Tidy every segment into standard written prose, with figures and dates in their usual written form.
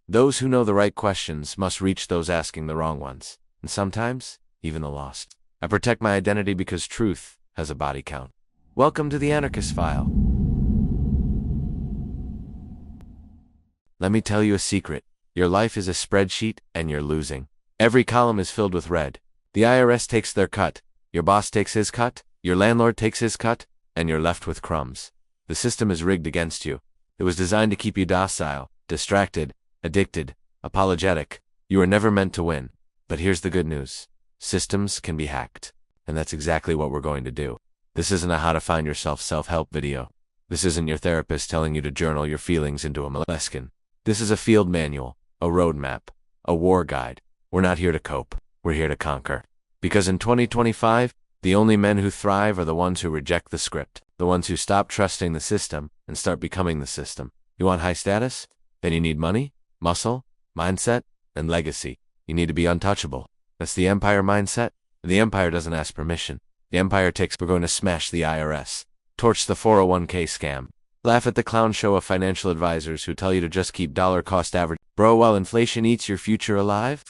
Those who know the right questions must reach those asking the wrong ones, and sometimes even the lost. I protect my identity because truth has a body count. Welcome to the Anarchist File. Let me tell you a secret. Your life is a spreadsheet, and you're losing. Every column is filled with red. The IRS takes their cut, your boss takes his cut, your landlord takes his cut, and you're left with crumbs. The system is rigged against you. It was designed to keep you docile, distracted, addicted, apologetic. You were never meant to win. But here's the good news. Systems can be hacked. And that's exactly what we're going to do. This isn't a how to find yourself self-help video. This isn't your therapist telling you to journal your feelings into a moleskin. This is a field manual, a roadmap, a war guide. We're not here to cope. We're here to conquer. Because in 2025, the only men who thrive are the ones who reject the script, the ones who stop trusting the system and start becoming the system. You want high status? Then you need money, muscle, mindset, and legacy. You need to be untouchable. That's the empire mindset. The empire doesn't ask permission. The empire takes, we're going to smash the IRS, torch the 401k scam, laugh at the clown show of financial advisors who tell you to just keep dollar cost average. Bro, while inflation eats your future alive,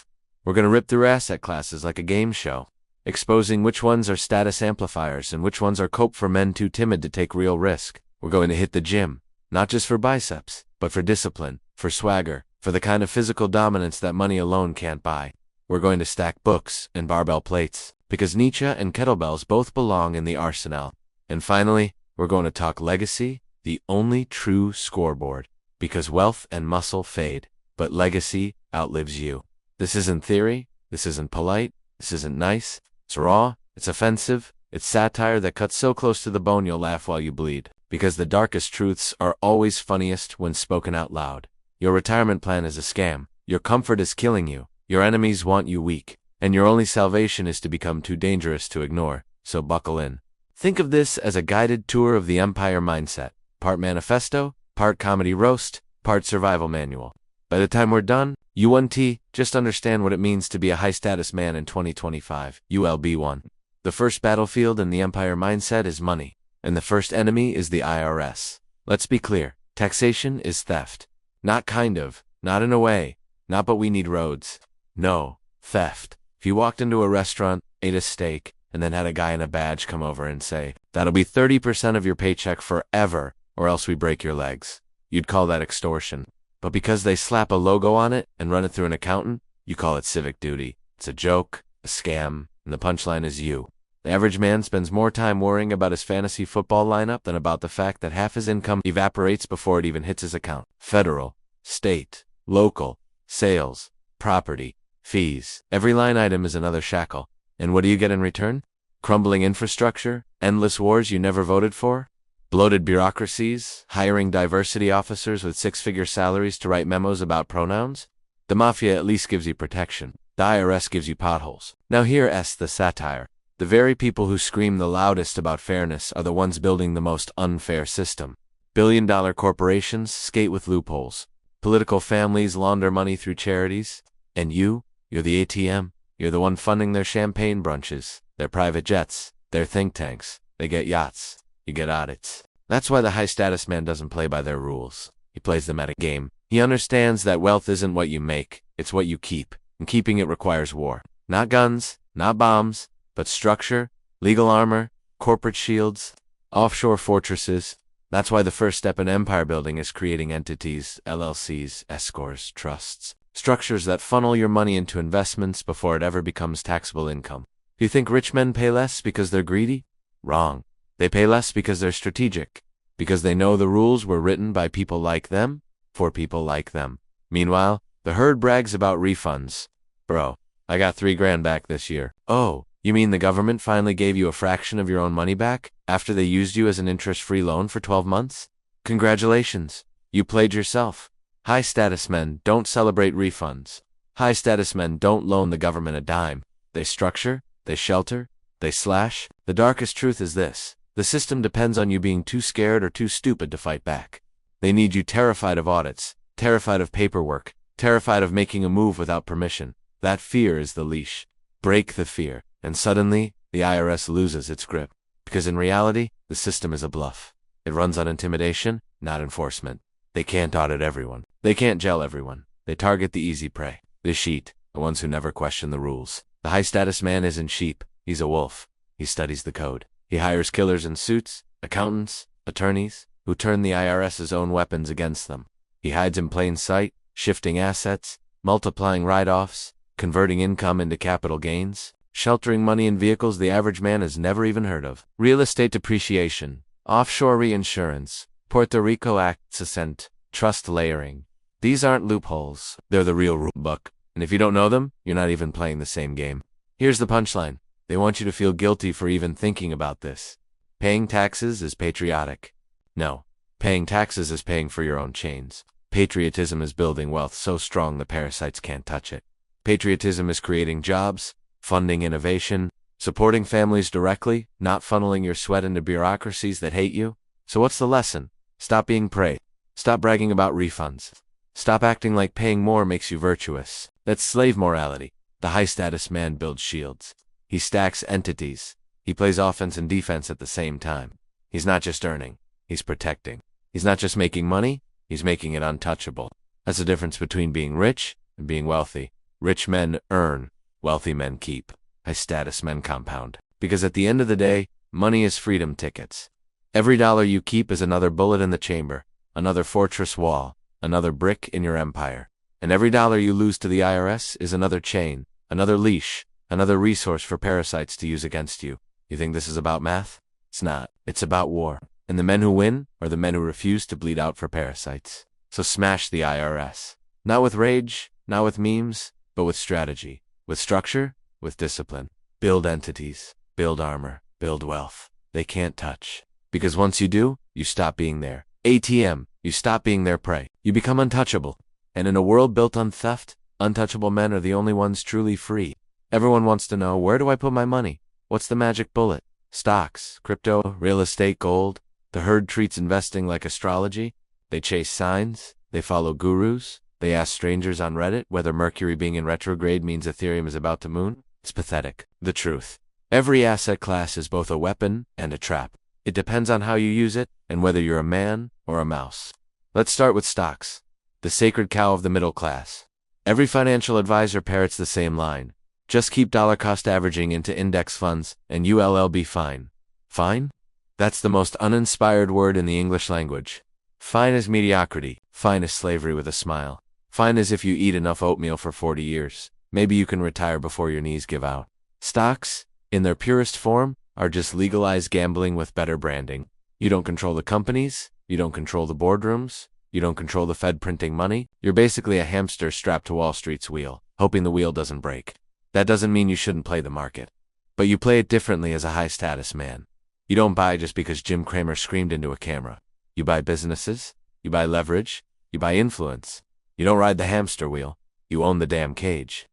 we're going to rip through asset classes like a game show, exposing which ones are status amplifiers and which ones are cope for men too timid to take real risk. We're going to hit the gym, not just for biceps, but for discipline, for swagger, for the kind of physical dominance that money alone can't buy. We're going to stack books and barbell plates, because Nietzsche and kettlebells both belong in the arsenal. And finally, we're going to talk legacy, the only true scoreboard, because wealth and muscle fade, but legacy outlives you. This isn't theory, this isn't polite, this isn't nice, it's raw, it's offensive, it's satire that cuts so close to the bone you'll laugh while you bleed, because the darkest truths are always funniest when spoken out loud. Your retirement plan is a scam, your comfort is killing you, your enemies want you weak, and your only salvation is to become too dangerous to ignore, so buckle in. Think of this as a guided tour of the empire mindset, part manifesto, part comedy roast, part survival manual. By the time we're done, U1T, just understand what it means to be a high-status man in 2025, ULB1. The first battlefield in the empire mindset is money, and the first enemy is the IRS. Let's be clear, taxation is theft. Not kind of, not in a way, not but we need roads. No, theft. If you walked into a restaurant, ate a steak, and then had a guy in a badge come over and say, that'll be 30% of your paycheck forever, or else we break your legs, you'd call that extortion. But because they slap a logo on it and run it through an accountant, you call it civic duty. It's a joke, a scam, and the punchline is you. The average man spends more time worrying about his fantasy football lineup than about the fact that half his income evaporates before it even hits his account. Federal, state, local, sales, property, fees. Every line item is another shackle. And what do you get in return? Crumbling infrastructure, endless wars you never voted for, bloated bureaucracies, hiring diversity officers with six-figure salaries to write memos about pronouns. The mafia at least gives you protection. The IRS gives you potholes. Now here's the satire. The very people who scream the loudest about fairness are the ones building the most unfair system. Billion-dollar corporations skate with loopholes. Political families launder money through charities. And you're the ATM. You're the one funding their champagne brunches, their private jets, their think tanks. They get yachts. You get audits. That's why the high-status man doesn't play by their rules. He plays them at a game. He understands that wealth isn't what you make, it's what you keep. And keeping it requires war. Not guns, not bombs, but structure, legal armor, corporate shields, offshore fortresses. That's why the first step in empire building is creating entities, LLCs, S-corps, trusts. Structures that funnel your money into investments before it ever becomes taxable income. Do you think rich men pay less because they're greedy? Wrong. They pay less because they're strategic. Because they know the rules were written by people like them, for people like them. Meanwhile, the herd brags about refunds. Bro, I got $3,000 back this year. Oh, you mean the government finally gave you a fraction of your own money back after they used you as an interest-free loan for 12 months? Congratulations. You played yourself. High-status men don't celebrate refunds. High-status men don't loan the government a dime. They structure, they shelter, they slash. The darkest truth is this. The system depends on you being too scared or too stupid to fight back. They need you terrified of audits, terrified of paperwork, terrified of making a move without permission. That fear is the leash. Break the fear, and suddenly, the IRS loses its grip. Because in reality, the system is a bluff. It runs on intimidation, not enforcement. They can't audit everyone. They can't jail everyone. They target the easy prey, the sheep, the ones who never question the rules. The high-status man isn't sheep, he's a wolf. He studies the code. He hires killers in suits, accountants, attorneys, who turn the IRS's own weapons against them. He hides in plain sight, shifting assets, multiplying write-offs, converting income into capital gains, sheltering money in vehicles the average man has never even heard of. Real estate depreciation, offshore reinsurance, Puerto Rico accent, trust layering. These aren't loopholes, they're the real rule book. And if you don't know them, you're not even playing the same game. Here's the punchline. They want you to feel guilty for even thinking about this. Paying taxes is patriotic. No, paying taxes is paying for your own chains. Patriotism is building wealth so strong the parasites can't touch it. Patriotism is creating jobs, funding innovation, supporting families directly, not funneling your sweat into bureaucracies that hate you. So what's the lesson? Stop being prey. Stop bragging about refunds. Stop acting like paying more makes you virtuous. That's slave morality. The high-status man builds shields. He stacks entities. He plays offense and defense at the same time. He's not just earning, he's protecting. He's not just making money, he's making it untouchable. That's the difference between being rich and being wealthy. Rich men earn, wealthy men keep. High-status men compound. Because at the end of the day, money is freedom tickets. Every dollar you keep is another bullet in the chamber, another fortress wall, another brick in your empire. And every dollar you lose to the IRS is another chain, another leash, another resource for parasites to use against you. You think this is about math? It's not. It's about war. And the men who win are the men who refuse to bleed out for parasites. So smash the IRS. Not with rage, not with memes, but with strategy, with structure, with discipline. Build entities, build armor, build wealth. They can't touch. Because once you do, you stop being their ATM. You stop being their prey. You become untouchable. And in a world built on theft, untouchable men are the only ones truly free. Everyone wants to know, where do I put my money? What's the magic bullet? Stocks, crypto, real estate, gold. The herd treats investing like astrology. They chase signs. They follow gurus. They ask strangers on Reddit whether Mercury being in retrograde means Ethereum is about to moon. It's pathetic. The truth. Every asset class is both a weapon and a trap. It depends on how you use it and whether you're a man or a mouse. Let's start with stocks, the sacred cow of the middle class. Every financial advisor parrots the same line. Just keep dollar cost averaging into index funds and you'll be fine. Fine? That's the most uninspired word in the English language. Fine is mediocrity. Fine is slavery with a smile. Fine is if you eat enough oatmeal for 40 years. Maybe you can retire before your knees give out. Stocks, in their purest form, are just legalized gambling with better branding. You don't control the companies. You don't control the boardrooms. You don't control the Fed printing money. You're basically a hamster strapped to Wall Street's wheel, hoping the wheel doesn't break. That doesn't mean you shouldn't play the market. But you play it differently as a high-status man. You don't buy just because Jim Cramer screamed into a camera. You buy businesses. You buy leverage. You buy influence. You don't ride the hamster wheel. You own the damn cage.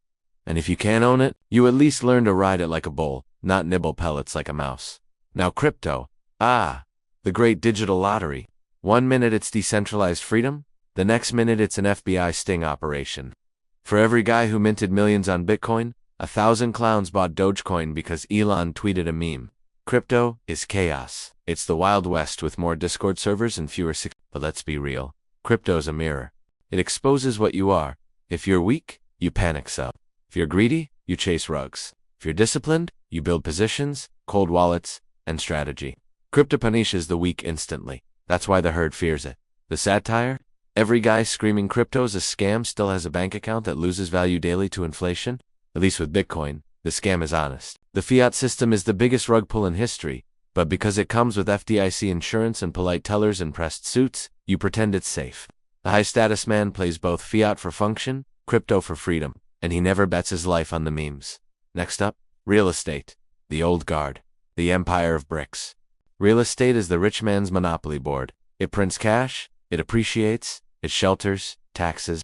And if you can't own it, you at least learn to ride it like a bull, not nibble pellets like a mouse. Now crypto. The great digital lottery. 1 minute it's decentralized freedom, the next minute it's an FBI sting operation. For every guy who minted millions on Bitcoin, 1,000 clowns bought Dogecoin because Elon tweeted a meme. Crypto is chaos. It's the Wild West with more Discord servers and fewer But let's be real. Crypto's a mirror. It exposes what you are. If you're weak, you panic sub. If you're greedy, you chase rugs. If you're disciplined, you build positions, cold wallets, and strategy. Crypto punishes the weak instantly. That's why the herd fears it. The satire? Every guy screaming crypto's a scam still has a bank account that loses value daily to inflation. At least with Bitcoin, the scam is honest. The fiat system is the biggest rug pull in history, but because it comes with FDIC insurance and polite tellers in pressed suits, you pretend it's safe. The high-status man plays both fiat for function, crypto for freedom, and he never bets his life on the memes. Next up, real estate. The old guard. The empire of bricks. Real estate is the rich man's monopoly board. It prints cash, it appreciates, it shelters, taxes.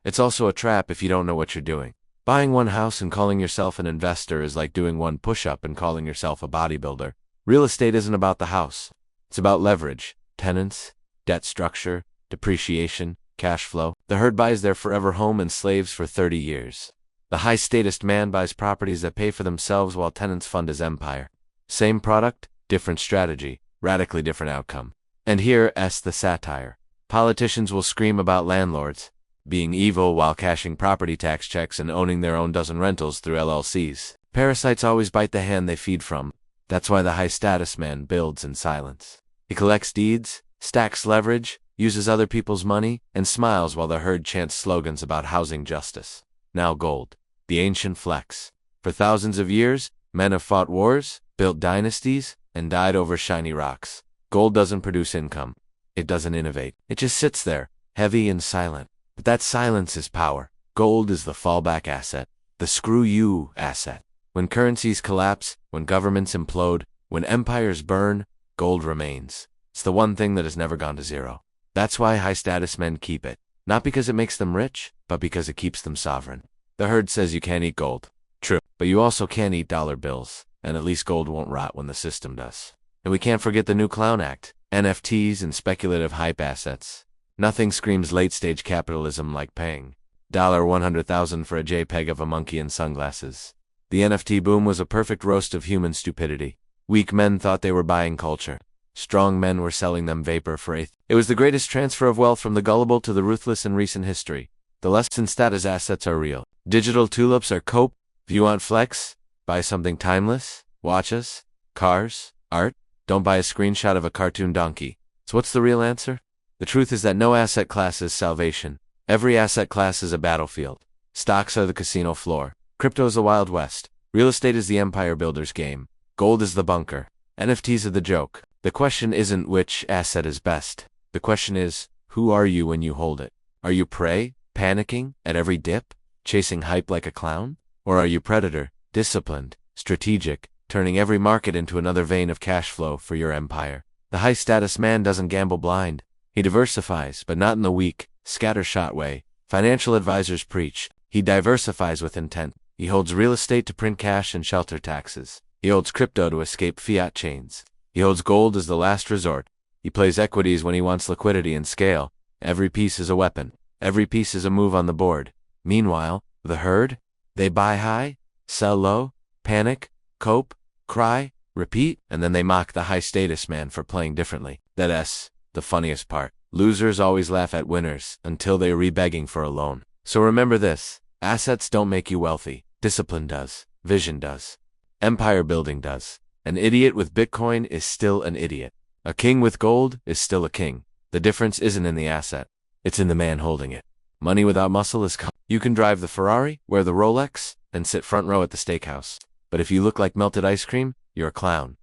It's also a trap if you don't know what you're doing. Buying one house and calling yourself an investor is like doing one push-up and calling yourself a bodybuilder. Real estate isn't about the house. It's about leverage, tenants, debt structure, depreciation, cash flow. The herd buys their forever home and slaves for 30 years. The high-status man buys properties that pay for themselves while tenants fund his empire. Same product, different strategy, radically different outcome. And here's the satire. Politicians will scream about landlords. being evil while cashing property tax checks and owning their own dozen rentals through LLCs. Parasites always bite the hand they feed from. That's why the high-status man builds in silence. He collects deeds, stacks leverage, uses other people's money, and smiles while the herd chants slogans about housing justice. Now gold, the ancient flex. For thousands of years, men have fought wars, built dynasties, and died over shiny rocks. Gold doesn't produce income. It doesn't innovate. It just sits there, heavy and silent. But that silence is power. Gold is the fallback asset, the screw you asset. When currencies collapse, when governments implode, when empires burn, gold remains. It's the one thing that has never gone to zero. That's why high-status men keep it. Not because it makes them rich, but because it keeps them sovereign. The herd says you can't eat gold. True. But you also can't eat dollar bills. And at least gold won't rot when the system does. And we can't forget the new clown act. NFTs and speculative hype assets. Nothing screams late-stage capitalism like paying $100,000 for a JPEG of a monkey in sunglasses. The NFT boom was a perfect roast of human stupidity. Weak men thought they were buying culture. Strong men were selling them vapor for eighth. It was the greatest transfer of wealth from the gullible to the ruthless in recent history. The lesson status assets are real. Digital tulips are cope. If you want flex, buy something timeless. Watches, cars, art. Don't buy a screenshot of a cartoon donkey. So what's the real answer? The truth is that no asset class is salvation. Every asset class is a battlefield. Stocks are the casino floor. Crypto is the Wild West. Real estate is the empire builder's game. Gold is the bunker. NFTs are the joke. The question isn't which asset is best. The question is, who are you when you hold it? Are you prey, panicking at every dip, chasing hype like a clown? Or are you predator, disciplined, strategic, turning every market into another vein of cash flow for your empire? The high-status man doesn't gamble blind. He diversifies, but not in the weak, scattershot way financial advisors preach. He diversifies with intent. He holds real estate to print cash and shelter taxes. He holds crypto to escape fiat chains. He holds gold as the last resort. He plays equities when he wants liquidity and scale. Every piece is a weapon. Every piece is a move on the board. Meanwhile, the herd? They buy high, sell low, panic, cope, cry, repeat, and then they mock the high-status man for playing differently. That's the funniest part. Losers always laugh at winners until they're re-begging for a loan. So remember this. Assets don't make you wealthy. Discipline does. Vision does. Empire building does. An idiot with Bitcoin is still an idiot. A king with gold is still a king. The difference isn't in the asset. It's in the man holding it. Money without muscle is You can drive the Ferrari, wear the Rolex, and sit front row at the steakhouse. But if you look like melted ice cream, you're a clown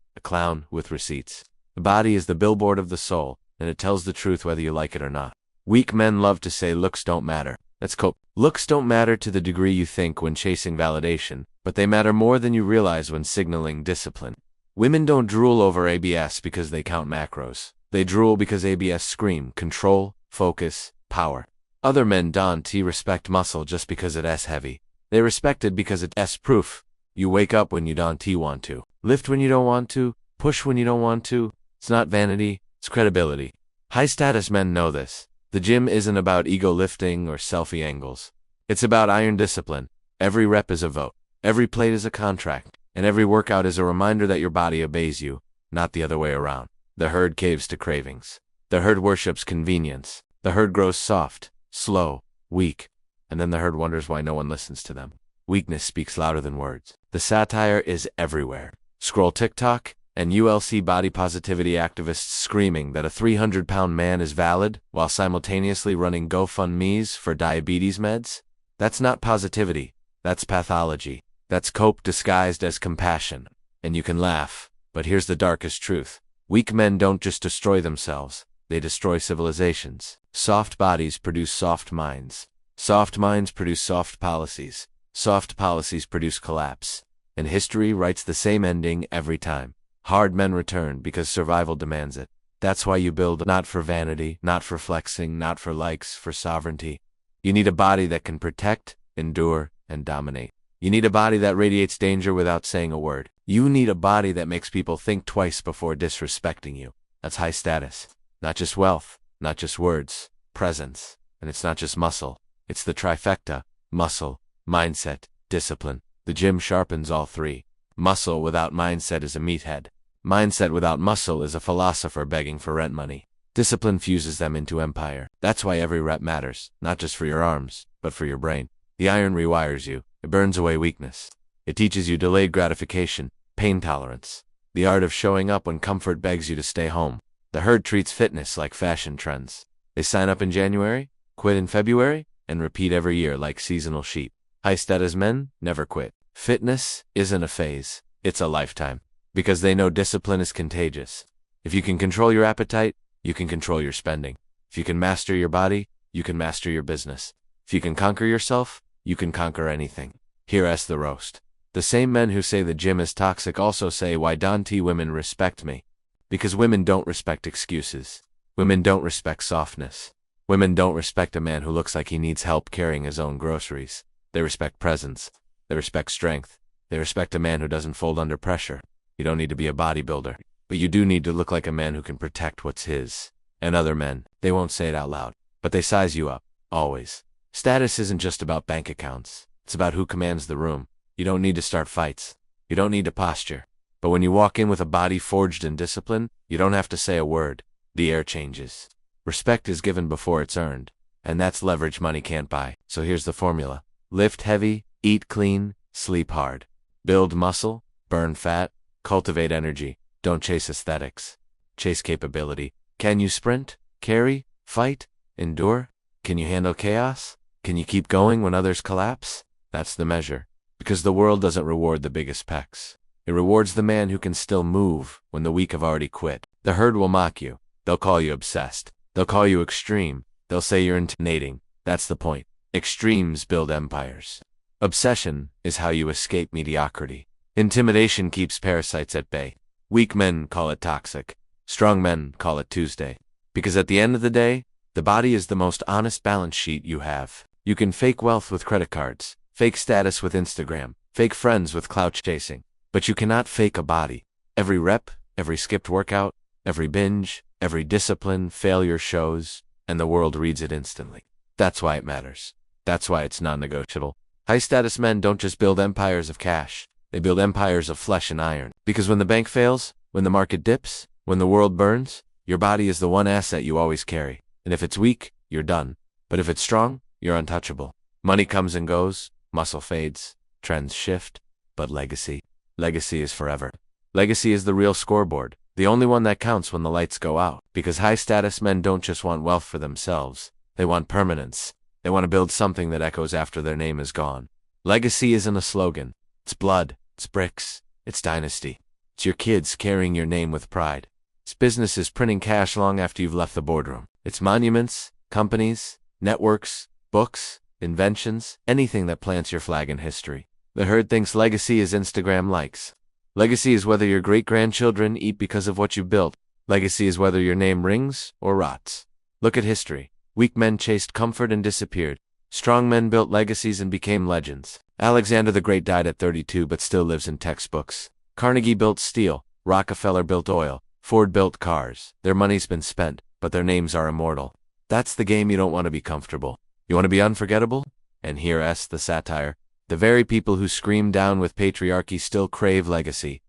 with receipts. The body is the billboard of the soul, and it tells the truth whether you like it or not. Weak men love to say looks don't matter. Let's cope. Looks don't matter to the degree you think when chasing validation, but they matter more than you realize when signaling discipline. Women don't drool over ABS because they count macros. They drool because ABS scream control, focus, power. Other men don't respect muscle just because it's heavy. They respect it because it's proof. You wake up when you don't want to. Lift when you don't want to. Push when you don't want to. It's not vanity, it's credibility. High-status men know this. The gym isn't about ego lifting or selfie angles. It's about iron discipline. Every rep is a vote. Every plate is a contract. And every workout is a reminder that your body obeys you, not the other way around. The herd caves to cravings. The herd worships convenience. The herd grows soft, slow, weak. And then the herd wonders why no one listens to them. Weakness speaks louder than words. The satire is everywhere. Scroll TikTok, and you'll see body positivity activists screaming that a 300-pound man is valid while simultaneously running GoFundMes for diabetes meds. That's not positivity. That's pathology. That's cope disguised as compassion. And you can laugh, but here's the darkest truth. Weak men don't just destroy themselves. They destroy civilizations. Soft bodies produce soft minds. Soft minds produce soft policies. Soft policies produce collapse. And history writes the same ending every time. Hard men return because survival demands it. That's why you build not for vanity, not for flexing, not for likes, for sovereignty. You need a body that can protect, endure, and dominate. You need a body that radiates danger without saying a word. You need a body that makes people think twice before disrespecting you. That's high status. Not just wealth, not just words, presence. And it's not just muscle. It's the trifecta: muscle, mindset, discipline. The gym sharpens all three. Muscle without mindset is a meathead. Mindset without muscle is a philosopher begging for rent money. Discipline fuses them into empire. That's why every rep matters, not just for your arms, but for your brain. The iron rewires you. It burns away weakness. It teaches you delayed gratification, pain tolerance, the art of showing up when comfort begs you to stay home. The herd treats fitness like fashion trends. They sign up in January, quit in February, and repeat every year like seasonal sheep. High-status men never quit. Fitness isn't a phase, it's a lifetime. Because they know discipline is contagious. If you can control your appetite, you can control your spending. If you can master your body, you can master your business. If you can conquer yourself, you can conquer anything. Here's the roast. The same men who say the gym is toxic also say, why don't women respect me? Because women don't respect excuses. Women don't respect softness. Women don't respect a man who looks like he needs help carrying his own groceries. They respect presence. They respect strength. They respect a man who doesn't fold under pressure. You don't need to be a bodybuilder, but you do need to look like a man who can protect what's his. And other men, they won't say it out loud, but they size you up, always. Status isn't just about bank accounts. It's about who commands the room. You don't need to start fights. You don't need to posture. But when you walk in with a body forged in discipline, you don't have to say a word. The air changes. Respect is given before it's earned. And that's leverage money can't buy. So here's the formula. Lift heavy, eat clean, sleep hard. Build muscle, burn fat, cultivate energy. Don't chase aesthetics. Chase capability. Can you sprint, carry, fight, endure? Can you handle chaos? Can you keep going when others collapse? That's the measure. Because the world doesn't reward the biggest pecs. It rewards the man who can still move when the weak have already quit. The herd will mock you. They'll call you obsessed. They'll call you extreme. They'll say you're intimidating. That's the point. Extremes build empires. Obsession is how you escape mediocrity. Intimidation keeps parasites at bay. Weak men call it toxic. Strong men call it Tuesday. Because at the end of the day, the body is the most honest balance sheet you have. You can fake wealth with credit cards, fake status with Instagram, fake friends with clout chasing. But you cannot fake a body. Every rep, every skipped workout, every binge, every discipline, failure shows, and the world reads it instantly. That's why it matters. That's why it's non-negotiable. High-status men don't just build empires of cash. They build empires of flesh and iron. Because when the bank fails, when the market dips, when the world burns, your body is the one asset you always carry. And if it's weak, you're done. But if it's strong, you're untouchable. Money comes and goes, muscle fades, trends shift, but legacy is forever. Legacy is the real scoreboard, the only one that counts when the lights go out. Because high-status men don't just want wealth for themselves. They want permanence. They want to build something that echoes after their name is gone. Legacy isn't a slogan. It's blood. It's bricks. It's dynasty. It's your kids carrying your name with pride. It's businesses printing cash long after you've left the boardroom. It's monuments, companies, networks, books, inventions, anything that plants your flag in history. The herd thinks legacy is Instagram likes. Legacy is whether your great-grandchildren eat because of what you built. Legacy is whether your name rings or rots. Look at history. Weak men chased comfort and disappeared. Strong men built legacies and became legends. Alexander the Great died at 32 but still lives in textbooks. Carnegie built steel. Rockefeller built oil. Ford built cars. Their money's been spent, but their names are immortal. That's the game you don't want to be comfortable. You want to be unforgettable? And here's the satire. The very people who scream down with patriarchy still crave legacy.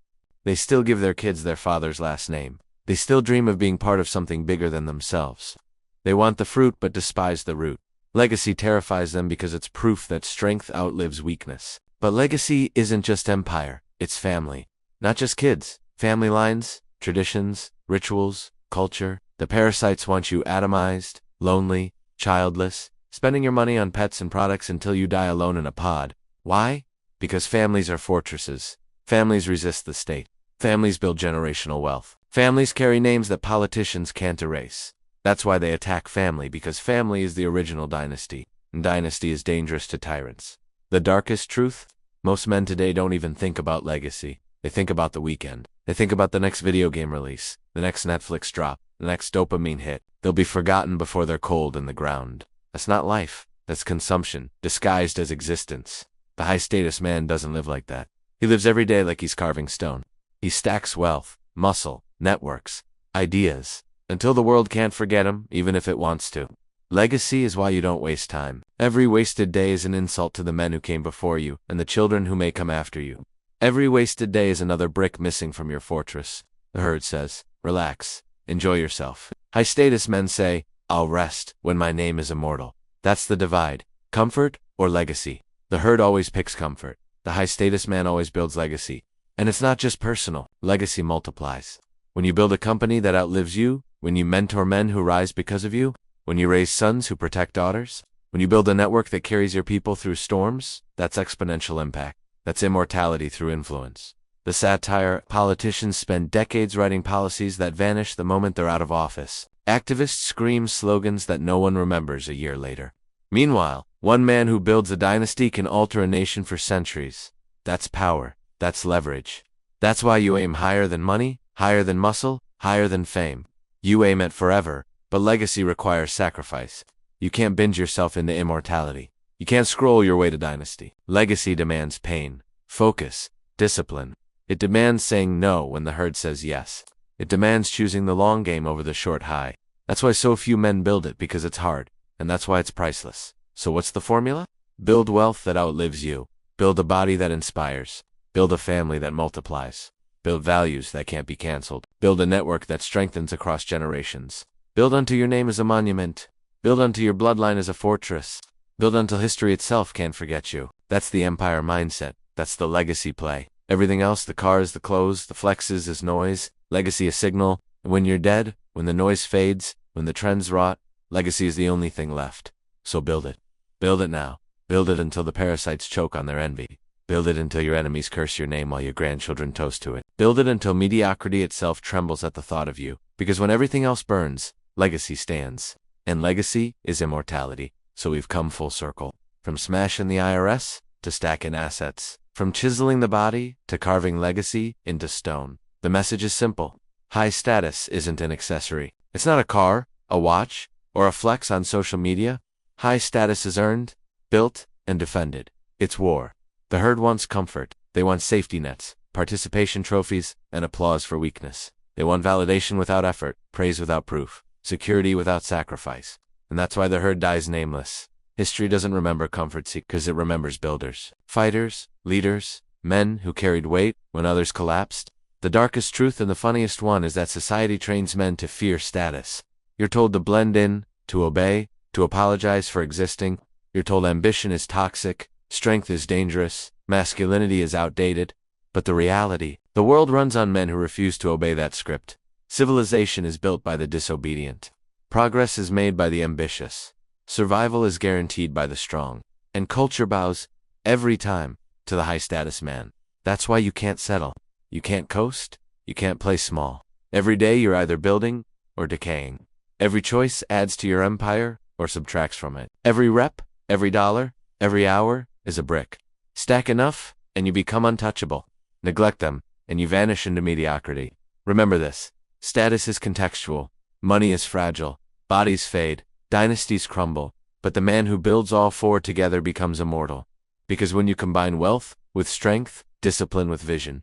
They still give their kids their father's last name. They still dream of being part of something bigger than themselves. They want the fruit but despise the root. Legacy terrifies them because it's proof that strength outlives weakness. But legacy isn't just empire, it's family. Not just kids, family lines, traditions, rituals, culture. The parasites want you atomized, lonely, childless, spending your money on pets and products until you die alone in a pod. Why? Because families are fortresses. Families resist the state. Families build generational wealth. Families carry names that politicians can't erase. That's why they attack family, because family is the original dynasty, and dynasty is dangerous to tyrants. The darkest truth? Most men today don't even think about legacy. They think about the weekend. They think about the next video game release, the next Netflix drop, the next dopamine hit. They'll be forgotten before they're cold in the ground. That's not life. That's consumption, disguised as existence. The high-status man doesn't live like that. He lives every day like he's carving stone. He stacks wealth, muscle, networks, ideas, until the world can't forget him, even if it wants to. Legacy is why you don't waste time. Every wasted day is an insult to the men who came before you, and the children who may come after you. Every wasted day is another brick missing from your fortress. The herd says, relax, enjoy yourself. High-status men say, "I'll rest when my name is immortal." That's the divide. Comfort or legacy? The herd always picks comfort. The high-status man always builds legacy. And it's not just personal. Legacy multiplies. When you build a company that outlives you, when you mentor men who rise because of you, when you raise sons who protect daughters, when you build a network that carries your people through storms, that's exponential impact. That's immortality through influence. The satire: politicians spend decades writing policies that vanish the moment they're out of office. Activists scream slogans that no one remembers a year later. Meanwhile, one man who builds a dynasty can alter a nation for centuries. That's power. That's leverage. That's why you aim higher than money, higher than muscle, higher than fame. You aim at forever, but legacy requires sacrifice. You can't binge yourself into immortality. You can't scroll your way to dynasty. Legacy demands pain, focus, discipline. It demands saying no when the herd says yes. It demands choosing the long game over the short high. That's why so few men build it, because it's hard, and that's why it's priceless. So what's the formula? Build wealth that outlives you. Build a body that inspires. Build a family that multiplies. Build values that can't be canceled. Build a network that strengthens across generations. Build until your name is a monument. Build until your bloodline is a fortress. Build until history itself can't forget you. That's the empire mindset. That's the legacy play. Everything else, the cars, the clothes, the flexes, is noise. Legacy a signal. And when you're dead, when the noise fades, when the trends rot, legacy is the only thing left. So build it. Build it now. Build it until the parasites choke on their envy. Build it until your enemies curse your name while your grandchildren toast to it. Build it until mediocrity itself trembles at the thought of you. Because when everything else burns, legacy stands. And legacy is immortality. So we've come full circle. From smashing the IRS to stacking assets. From chiseling the body to carving legacy into stone. The message is simple. High status isn't an accessory. It's not a car, a watch, or a flex on social media. High status is earned, built, and defended. It's war. The herd wants comfort. They want safety nets, participation trophies, and applause for weakness. They want validation without effort, praise without proof, security without sacrifice. And that's why the herd dies nameless. History doesn't remember comfort seekers, it remembers builders. Fighters, leaders, men who carried weight when others collapsed. The darkest truth and the funniest one is that society trains men to fear status. You're told to blend in, to obey, to apologize for existing. You're told ambition is toxic, strength is dangerous, masculinity is outdated. But the reality, the world runs on men who refuse to obey that script. Civilization is built by the disobedient. Progress is made by the ambitious. Survival is guaranteed by the strong. And culture bows, every time, to the high-status man. That's why you can't settle. You can't coast. You can't play small. Every day you're either building or decaying. Every choice adds to your empire or subtracts from it. Every rep, every dollar, every hour is a brick. Stack enough, and you become untouchable. Neglect them, and you vanish into mediocrity. Remember this. Status is contextual. Money is fragile. Bodies fade. Dynasties crumble. But the man who builds all four together becomes immortal. Because when you combine wealth with strength, discipline with vision,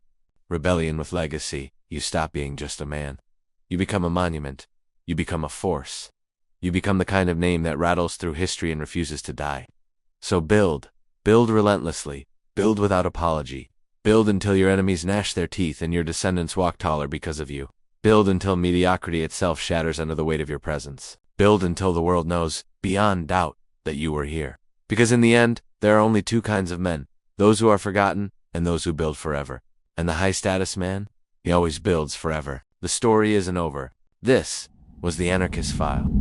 rebellion with legacy, you stop being just a man. You become a monument. You become a force. You become the kind of name that rattles through history and refuses to die. So build. Build relentlessly. Build without apology. Build until your enemies gnash their teeth and your descendants walk taller because of you. Build until mediocrity itself shatters under the weight of your presence. Build until the world knows, beyond doubt, that you were here. Because in the end, there are only two kinds of men. Those who are forgotten, and those who build forever. And the high-status man? He always builds forever. The story isn't over. This was the Anarchist File.